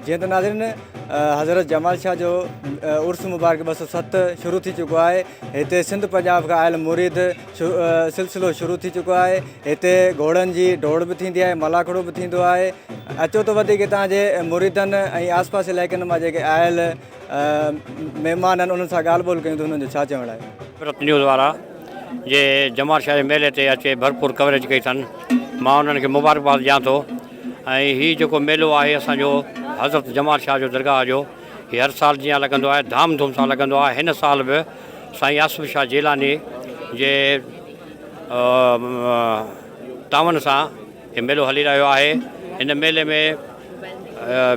जीअं त नाज़रीन हज़रत जमाल शाह जो उर्स मुबारक 207 शुरू थी चुको आहे। हिते सिंध पंजाब खां आयल मुरीद सिलसिलो शुरू थी चुको आहे। हिते घोड़नि जी दौड़ बि थींदी आहे, मलाखड़ो बि थींदो आहे। अचो त वधीक तव्हांजे मुरीदनि ऐं आसपास इलाइक़नि मां जेके आयल महिमान आहिनि उन्हनि सां ॻाल्हि ॿोल कयूं त हुननि जो छा चवणु आहे। न्यूज़ वारा जे जमाल शाह जे मेले ते अचे भरपूर कवरेज कई अथनि, मां उन्हनि खे मुबारकबाद ॾियां थो। ऐं हीउ जेको मेलो आहे असांजो हज़रत जमाल शाह जो दरगाह जो, हीउ हर साल जीअं लॻंदो आहे धाम धूम सां लॻंदो आहे। हिन साल बि साईं आसिफ़ शाह जिलानी जे तावन सां हीउ मेलो हली रहियो आहे। हिन मेले में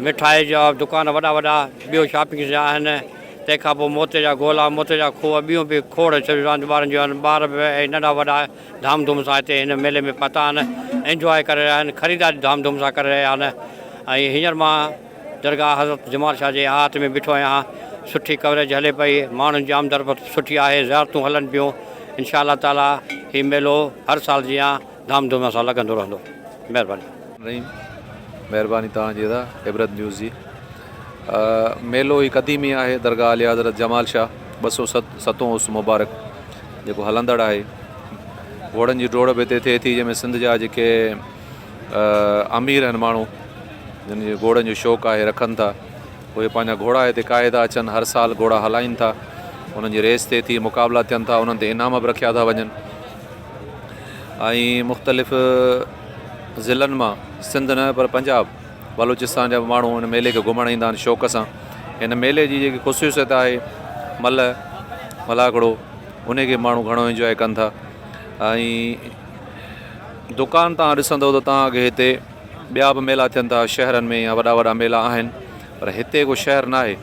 मिठाई जा दुकान वॾा वॾा, ॿियो शॉपिंग जा आहिनि। तंहिंखां पोइ मोते जा गोला, मोते जा खोह, ॿियूं बि खोड़ रांदियूं ॿारनि जूं आहिनि। ॿार बि ऐं नंढा वॾा धाम धूम सां हिते हिन मेले में पता आहिनि, एंजॉय करे रहिया आहिनि, ख़रीदारी धाम धूम सां करे रहिया आहिनि। ऐं हींअर मां दरगाह हज़रत जमाल शाह जे हाथ में बीठो आहियां। सुठी कवरेज हले पई, माण्हुनि जी आमदरफ़त सुठी आहे, ज़ियारतूं हलनि पियूं। इंशा अल्लाह ताला हीउ मेलो हर साल जीअं धाम धूम सां लॻंदो रहंदो। महिरबानी तव्हांजी इबरत न्यूज़ जी। मेलो ही क़दीमी आहे दरगाह अली हज़रत जमाल शाह 207 उर्स मुबारक जेको हलंदड़ आहे। घोड़नि जी दौड़ बि हिते थिए थी, जंहिंमें सिंध जा जेके अमीर आहिनि माण्हू जिन जे घोड़नि जो शौक़ु आहे, रखनि था, उहे पंहिंजा घोड़ा हिते काए था अचनि। हर साल घोड़ा हलाइनि था, उन्हनि जी रेस थिए थी, मुक़ाबला थियनि था, उन्हनि ते इनाम बि रखिया था वञनि। ऐं मुख़्तलिफ़ ज़िलनि मां, सिंध न पर पंजाब बलूचिस्तान जा माण्हू हिन मेले खे घुमणु ईंदा आहिनि शौक़ सां। हिन मेले जी जेकी ख़ुशूसियत आहे मलाखड़ो, उनखे माण्हू घणो इंजॉय कनि था। ऐं दुकान तव्हां ॾिसंदव त तव्हांखे हिते ॿिया बि मेला थियनि था शहरनि में, या वॾा वॾा मेला आहिनि, पर हिते को शहर न आहे,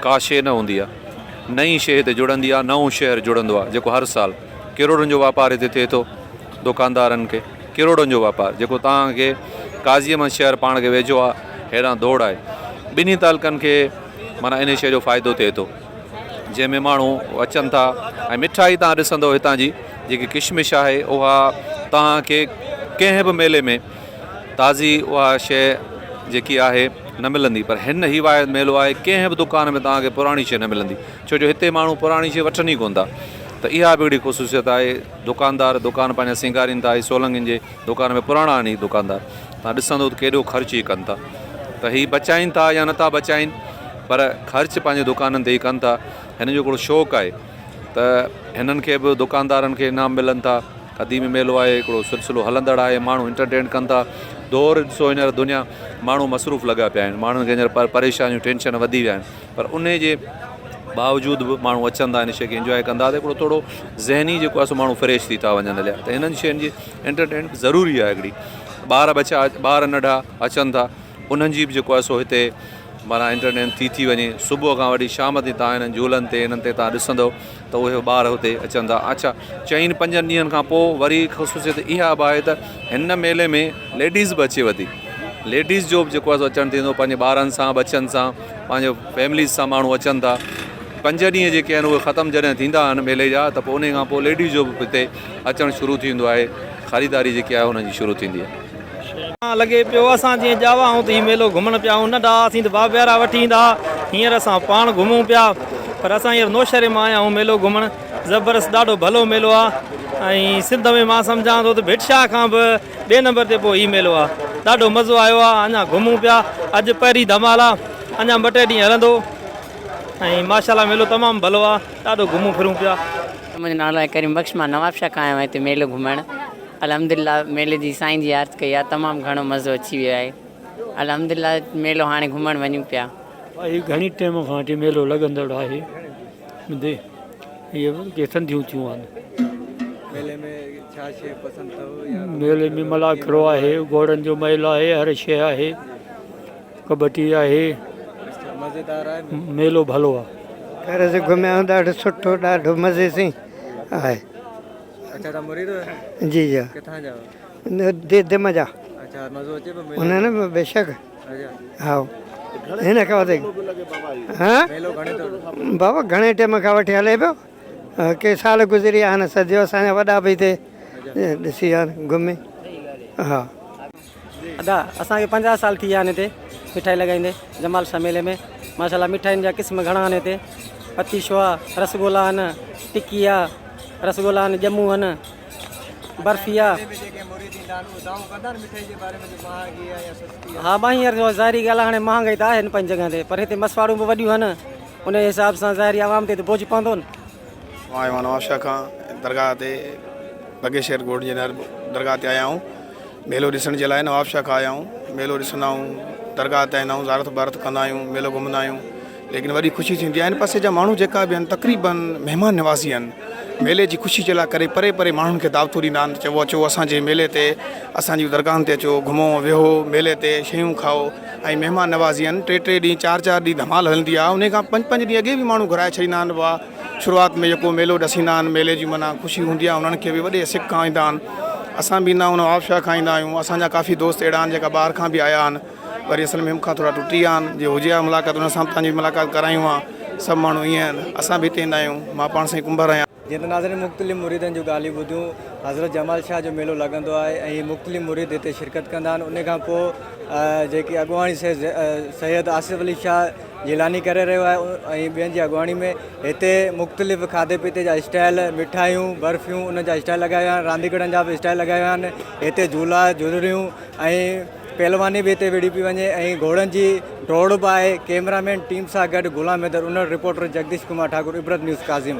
का शइ न हूंदी आहे, नई शइ हिते जुड़ंदी आहे, नओं शहर जुड़ंदो आहे, जेको हर साल किरोड़नि जो वापारु हिते थिए थो। दुकानदारनि खे किरोड़नि जो वापारु, जेको तव्हांखे काज़ीअमंद शहर पाण खे वेझो आहे, हेॾां दौड़ आहे। ॿिन्ही तालुकनि खे माना इन शइ जो फ़ाइदो थिए थो, जंहिंमें माण्हू अचनि था। ऐं मिठाई तव्हां ॾिसंदव हितां जी जेकी किशमिश आहे, उहा तव्हांखे कंहिं बि मेले में ताज़ी उहा शइ जेकी आहे न मिलंदी, पर हिन ई वाहिद मेलो आहे कंहिं बि दुकान में तव्हांखे पुराणी शइ न मिलंदी, छो जो हिते माण्हू पुराणी शइ वठनि ई कोन था। त इहा बि हिकिड़ी ख़ुशूसियत आहे। दुकानदार दुकान पंहिंजा सिंगारीनि था, सोलंगनि जे दुकान में पुराणा आहिनि दुकानदार, तव्हां ॾिसंदव त केॾो ख़र्च ई कनि था। त हीअ बचाइनि था या नथा बचाइनि, पर ख़र्च पंहिंजे दुकाननि ते ई कनि था। हिन जो हिकिड़ो शौक़ु आहे, त हिननि खे बि दुकानदारनि खे इनाम मिलनि था। क़दीमी मेलो आहे, हिकिड़ो सिलसिलो हलंदड़ आहे, माण्हू इंटरटेन कनि था। दौर ॾिसो, हींअर दुनिया माण्हू मसरूफ़ लॻा पिया आहिनि, माण्हुनि खे हींअर परेशानियूं टेंशन वधी विया आहिनि, पर उन जे बावजूदि बि माण्हू अचनि था, हिन शइ खे इंजॉय कंदा। त हिकिड़ो थोरो ज़हनी जेको आहे सो माण्हू फ्रेश थी था वञनि हलिया। त हिननि शयुनि जी एंटरटेनमेंट ज़रूरी आहे हिकिड़ी। ॿार नंढा अचनि था, उन्हनि जी बि जेको आहे सो हिते माना एंटरटेन थी वञे। सुबुह खां वठी शाम ताईं तव्हां हिननि झूलनि ते हिननि ते तव्हां ॾिसंदव त उहे ॿार हुते अचनि था। अच्छा, 4-5 ॾींहंनि खां पोइ वरी ख़ुशूसियत इहा बि आहे त हिन मेले में लेडीज़ बि अचे वधी। लेडीज़ जो बि जेको आहे सो अचणु थींदो, पंहिंजे ॿारनि सां, बचनि सां, पंहिंजो फैमिलीज़ सां माण्हू अचनि था। 5 ॾींहं जेके आहिनि उहे ख़तमु जॾहिं थींदा आहिनि मेले जा, त पोइ उन खां पोइ लेडीज़ जो बि हिते अचणु शुरू थींदो आहे। ख़रीदारी जेकी आहे हुनजी शुरू थींदी आहे। लॻे पियो असां जीअं जावा आहियूं त हीउ मेलो घुमणु पिया आहियूं। नंढा हुआसीं त भाउ भेरा वठी ईंदा, हींअर असां पाण घुमूं पिया। पर असां हींअर नौशहरे मां आया आहियूं मेलो घुमणु। ज़बरदस्त ॾाढो भलो मेलो आहे। ऐं सिंध में मां सम्झां थो त भिटशाह खां बि 2 नंबर ते पोइ हीउ मेलो आहे। ॾाढो मज़ो आयो आहे, अञा घुमूं पिया। अॼु पहिरीं धमाल आहे, अञा 2-3 ॾींहं हलंदो। ऐं माशाल्लाह मेलो तमामु भलो आहे, ॾाढो घुमूं फिरूं पिया। मुंहिंजो नालो आहे करीम बख़्श, मां नवाबशाह खां आहियां हिते मेलो घुमणु। अल्हम्दुलिल्लाह मेले जी साईं जी यादि कई आहे, तमामु घणो मज़ो अची वियो आहे। अल्हम्दुलिल्लाह मेलो हाणे घुमणु वञूं पिया। भाई घणी टाइम खां वठी मेलो लॻंदड़ आहे। इहे संधियूं थियूं आहिनि। मेले में छा शइ पसंदि अथव? मेले में मलाखड़ो आहे, घोड़नि जो मेलो आहे, हर शइ आहे, कबड्डी आहे। मज़ेदार आहे मेलो भलो आहे। घर से घुमिया आहियूं, ॾाढो सुठो, ॾाढो मज़े से आहे। अच्छा, तव्हां मुरीद जी जी किथां जा? दिम जा। अच्छा, मज़ो अचे पियो हुन न बेशक। अच्छा, हा, हिन खां वधीक हा मेलो घणे अथव? बाबा घणे टाइम खां वठी हले पियो। के साल गुज़री विया आहिनि, सदियो असांजा वॾा बि हिते ॾिसी विया आहिनि, घुमे। हा अदा असांखे 50 साल थी विया आहिनि हिते। मिठाई लॻाईंदे जमाल शाह मेले में माशाल्लाह मिठाइनि जा क़िस्म घणा आहिनि हिते पतीशो आहे रसगुल्ला आहिनि टिकी आहे रसगुल्ला आहिनि ॼमूं आहिनि बर्फ़ी आहे हा मां हींअर जो ज़ाहिरी ॻाल्हि आहे हाणे महांगाई त आहे न पंहिंजी जॻह ते पर हिते मसवाड़ूं बि वॾियूं आहिनि उन जे हिसाब सां ज़ाहिरी आवाम ते त बोझ पवंदो न मां आयो आहियां नवाबशाह खां दरगाह ते बगेशर ॻोठ जे दरगाह ते आया आहियूं मेलो ॾिसण जे लाइ नवाबशाह खां आया आहियूं मेलो ॾिसंदा आहियूं दरगाह ते ईंदा आहियूं ज़ारत बारत कंदा आहियूं मेलो घुमंदा आहियूं लेकिन वॾी ख़ुशी थींदी आहे आहिनि पासे जा माण्हू जेका बि आहिनि तक़रीबन महिमान नवाज़ी आहिनि मेले जी ख़ुशी जे लाइ करे परे परे माण्हुनि खे दावतूं ॾींदा आहिनि चओ अचो असांजे मेले ते असांजी दरगाहनि ते अचो घुमो वेहो मेले ते शयूं खाओ ऐं महिमान नवाज़ी आहिनि 3-3 ॾींहं 4-4 ॾींहं धमाल हलंदी आहे उन खां 5-5 ॾींहं अॻे बि माण्हू घुराए छॾींदा आहिनि वाह शुरूआति में जेको मेलो ॾसींदा आहिनि मेले जी माना ख़ुशी हूंदी आहे उन्हनि खे बि वॾे सिक खां ईंदा आहिनि असां बि ईंदा आहियूं नवाबशाह खां ईंदा आहियूं असांजा काफ़ी दोस्त अहिड़ा आहिनि जेका ॿाहिरि खां बि आया आहिनि वरी असल में मूंखां थोरा टुटी विया आहिनि जे हुजे आहे मुलाक़ात उन सां तव्हांजी मुलाक़ात करायूं आहे सभु माण्हू ईअं आहिनि असां बि हिते ईंदा आहियूं मां पाण सां कुंभर आहियां जीअं त नाज़रीन मुख़्तलिफ़ मुरीदनि जूं ॻाल्हियूं ॿुधियूं हज़रत जमाल शाह जो मेलो लॻंदो आहे ऐं मुख़्तलिफ़ मुरीद हिते शिरकत कंदा आहिनि उन खां पोइ जेकी अॻुवाणी सैयद आसिफ़ अली शाह जिलानी करे रहियो आहे ऐं ॿियनि जी अॻुवाणी में हिते मुख़्तलिफ़ खाधे पीते जा स्टाइल मिठाइयूं बर्फ़ियूं उन जा स्टाइल लॻाया आहिनि रांदीगरनि जा बि स्टाइल लॻाया आहिनि हिते झूला झूलरियूं ऐं पहलवानी बि हिते विड़ी पई वञे ऐं घोड़नि जी दौड़ बि आहे कैमरामैन टीम सां गॾु गुलाम हैदर उन रिपोर्टर जगदीश कुमार ठाकुर इबरत न्यूज़ काज़ीम।